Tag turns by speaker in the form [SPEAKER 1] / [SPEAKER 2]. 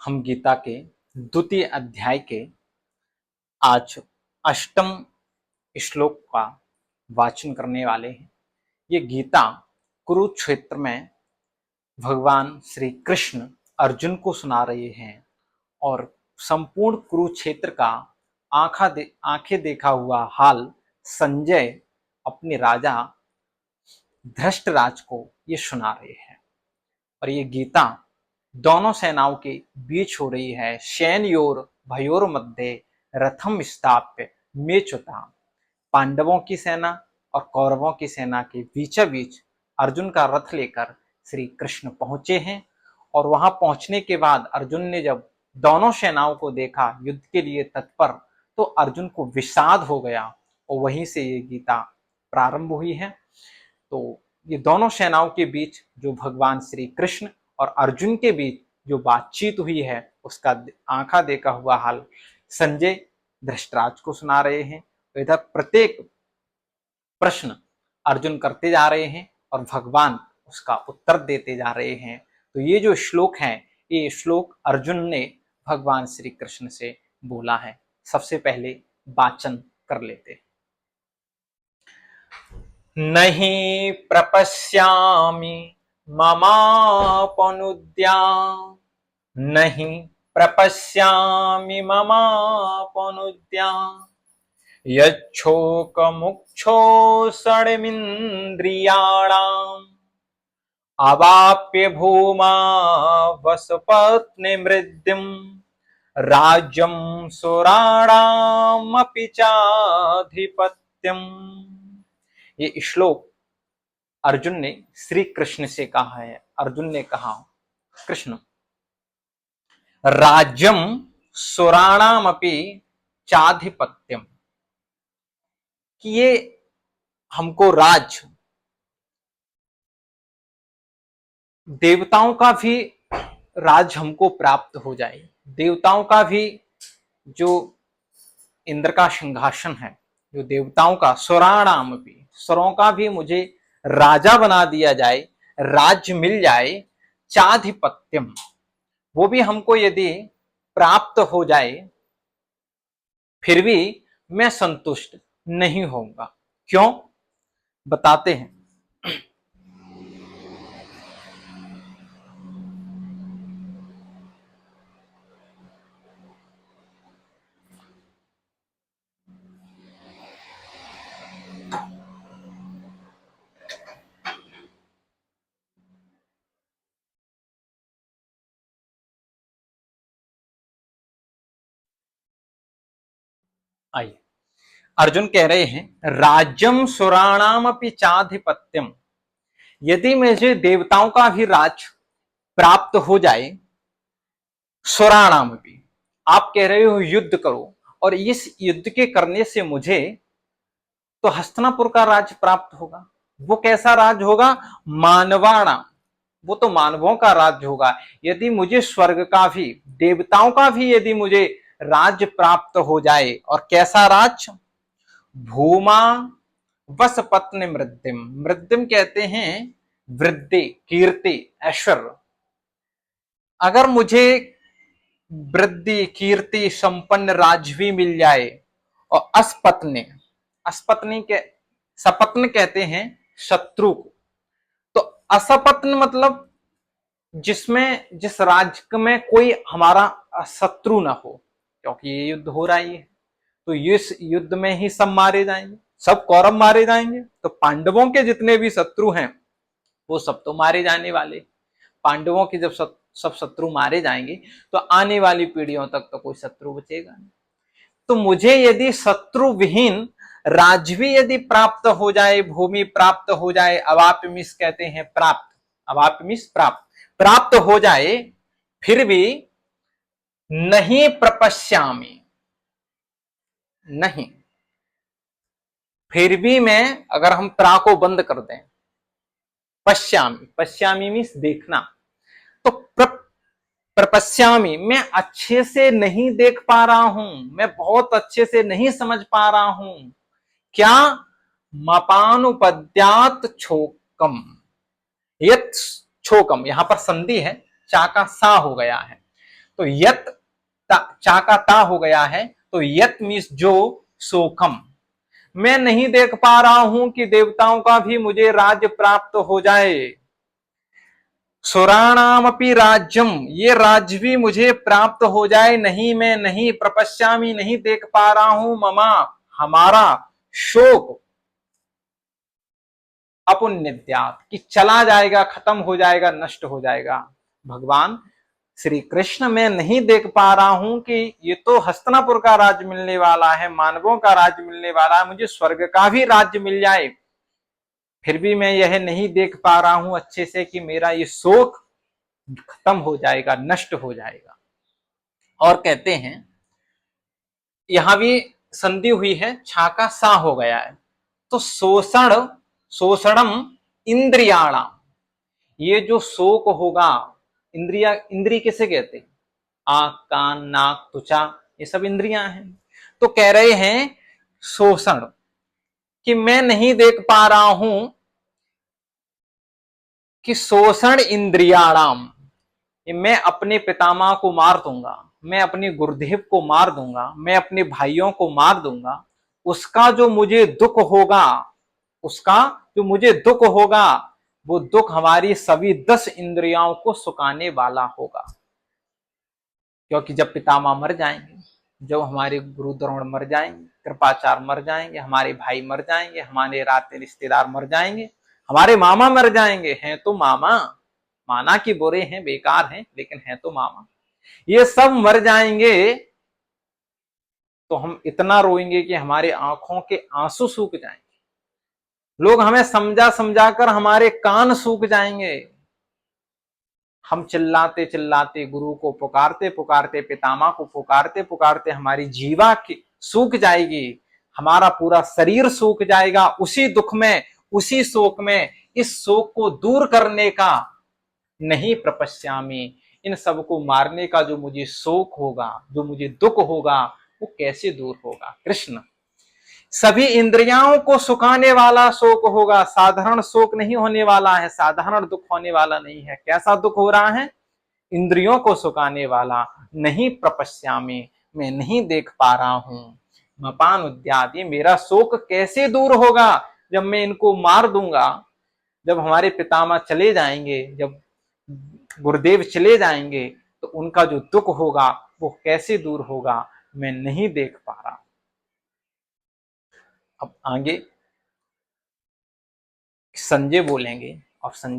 [SPEAKER 1] हम गीता के द्वितीय अध्याय के आज अष्टम श्लोक का वाचन करने वाले हैं। ये गीता कुरुक्षेत्र में भगवान श्री कृष्ण अर्जुन को सुना रहे हैं और संपूर्ण कुरुक्षेत्र का आंखें देखा हुआ हाल संजय अपने राजा धृष्टराज को ये सुना रहे हैं। और ये गीता दोनों सेनाओं के बीच हो रही है। सैन्योर भयोर मध्य रथम स्थाप्य मेचुता। पांडवों की सेना और कौरवों की सेना के बीच बीच अर्जुन का रथ लेकर श्री कृष्ण पहुंचे हैं। और वहां पहुंचने के बाद अर्जुन ने जब दोनों सेनाओं को देखा युद्ध के लिए तत्पर, तो अर्जुन को विषाद हो गया और वहीं से ये गीता प्रारंभ हुई है। तो ये दोनों सेनाओं के बीच जो भगवान श्री कृष्ण और अर्जुन के बीच जो बातचीत हुई है उसका आंखा देखा हुआ हाल संजय धृतराष्ट्र को सुना रहे हैं। तो इधर प्रत्येक प्रश्न अर्जुन करते जा रहे हैं और भगवान उसका उत्तर देते जा रहे हैं। तो ये जो श्लोक है, ये श्लोक अर्जुन ने भगवान श्री कृष्ण से बोला है। सबसे पहले वाचन कर लेते हैं। नहीं प्रपश्यामि ममापनुद्या, नहीं प्रपश्यामि ममापनुद्या, यच्छोकमुक्षोषणमिन्द्रियाणाम् अवाप्य भूमा वसपत्नीमृद्धिम् राज्यं सुराणामपि चाधिपत्यम्। ये श्लोक अर्जुन ने श्री कृष्ण से कहा है। अर्जुन ने कहा, कृष्ण राज्यम सुराणामपि चाधिपत्यम, कि ये हमको राज देवताओं का भी राज हमको प्राप्त हो जाए। देवताओं का भी जो इंद्र का सिंहासन है, जो देवताओं का सुराणाम भी, सुरों का भी मुझे राजा बना दिया जाए, राज्य मिल जाए। चाधिपत्यम, वो भी हमको यदि प्राप्त हो जाए फिर भी मैं संतुष्ट नहीं होऊंगा। क्यों, बताते हैं। आइए, अर्जुन कह रहे हैं राज्यम सुराणाम अपि चाधिपत्यम, यदि मुझे देवताओं का भी राज प्राप्त हो जाए, सुराणाम भी, आप कह रहे हो युद्ध करो, और इस युद्ध के करने से मुझे तो हस्तिनापुर का राज प्राप्त होगा। वो कैसा राज होगा? मानवाणाम, वो तो मानवों का राज्य होगा। यदि मुझे स्वर्ग का भी, देवताओं का भी यदि मुझे राज्य प्राप्त हो जाए, और कैसा राज? भूमा वस पत्नी मृद्धिम, मृद्धिम कहते हैं वृद्धि, कीर्ति, ऐश्वर्य। अगर मुझे वृद्धि, कीर्ति, संपन्न राज्य भी मिल जाए, और अस्पत्नी, अस्पत्नी के सपत्न कहते हैं शत्रु को, तो असपत्न मतलब जिसमें, जिस राज्य में कोई हमारा शत्रु ना हो, क्योंकि ये युद्ध हो रहा है, तो इस युद्ध में ही सब मारे जाएंगे, सब कौरव मारे जाएंगे। तो पांडवों के जितने भी शत्रु हैं वो सब तो मारे जाने वाले। पांडवों के जब सब शत्रु मारे जाएंगे तो आने वाली पीढ़ियों तक तो कोई शत्रु बचेगा नहीं। तो मुझे यदि शत्रु विहीन राज्य भी यदि प्राप्त हो जाए, भूमि प्राप्त हो जाए, अवाप्यमिस कहते हैं प्राप्त, अवाप्यमिस प्राप्त, प्राप्त हो जाए, फिर भी नहीं प्रपश्यामि, नहीं, फिर भी मैं, अगर हम प्रा को बंद कर दें, पश्यामी, पश्यामी मीन्स देखना, तो प्रपश्यामी, मैं अच्छे से नहीं देख पा रहा हूं, मैं बहुत अच्छे से नहीं समझ पा रहा हूं। क्या? मपानुपद्यात छोकम, यत छोकम, यहां पर संधि है, चा का सा हो गया है, तो यत चा का ता हो गया है, तो यत मीन्स जो, सोखम, मैं नहीं देख पा रहा हूं कि देवताओं का भी मुझे राज्य प्राप्त हो जाए। सुराणामपि राज्यम, ये राज्य भी मुझे प्राप्त हो जाए, नहीं मैं नहीं प्रपश्यामी, नहीं देख पा रहा हूं, ममा हमारा, शोक अपुण्यद्यात् कि चला जाएगा, खत्म हो जाएगा, नष्ट हो जाएगा। भगवान श्री कृष्ण मैं नहीं देख पा रहा हूं कि ये तो हस्तिनापुर का राज्य मिलने वाला है, मानवों का राज्य मिलने वाला है, मुझे स्वर्ग का भी राज्य मिल जाए, फिर भी मैं यह नहीं देख पा रहा हूं अच्छे से कि मेरा ये शोक खत्म हो जाएगा, नष्ट हो जाएगा। और कहते हैं यहां भी संधि हुई है, छा का सा हो गया है, तो शोषण, शोषणम इंद्रियाणाम, ये जो शोक होगा, इंद्रिया, इंद्री किसे कहते हैं, आंख कान नाक त्वचा, ये सब इंद्रियां हैं। तो कह रहे हैं शोषण, कि मैं नहीं देख पा रहा हूं कि शोषण इंद्रियाणाम, मैं अपने पितामह को मार दूंगा, मैं अपने गुरुदेव को मार दूंगा, मैं अपने भाइयों को मार दूंगा, उसका जो मुझे दुख होगा, उसका जो मुझे दुख होगा, वो दुख हमारी सभी 10 इंद्रियों को सुखाने वाला होगा। क्योंकि जब पितामह मर जाएंगे, जब हमारे गुरु द्रोण मर जाएंगे, कृपाचार्य मर जाएंगे, हमारे भाई मर जाएंगे, हमारे राते रिश्तेदार मर जाएंगे, हमारे मामा मर जाएंगे, हैं तो मामा, माना कि बुरे हैं, बेकार हैं, लेकिन हैं तो मामा, ये सब मर जाएंगे, तो हम इतना रोएंगे कि हमारे आंखों के आंसू सूख जाएंगे, लोग हमें समझा समझा कर हमारे कान सूख जाएंगे, हम चिल्लाते चिल्लाते गुरु को पुकारते पुकारते, पितामह को पुकारते पुकारते हमारी जीवा की सूख जाएगी, हमारा पूरा शरीर सूख जाएगा, उसी दुख में, उसी शोक में, इस शोक को दूर करने का नहीं प्रपश्यामी, इन सबको मारने का जो मुझे शोक होगा, जो मुझे दुख होगा, वो कैसे दूर होगा। कृष्ण सभी इंद्रियों को सुखाने वाला शोक होगा, साधारण शोक नहीं होने वाला है, साधारण दुख होने वाला नहीं है। कैसा दुख हो रहा है, इंद्रियों को सुखाने वाला, नहीं प्रपश्यामी, मैं नहीं देख पा रहा हूं, मपान उद्यादि, मेरा शोक कैसे दूर होगा, जब मैं इनको मार दूंगा, जब हमारे पितामह चले जाएंगे, जब गुरुदेव चले जाएंगे, तो उनका जो दुख होगा वो कैसे दूर होगा, मैं नहीं देख पा रहा। अब आगे संजय बोलेंगे, और संजय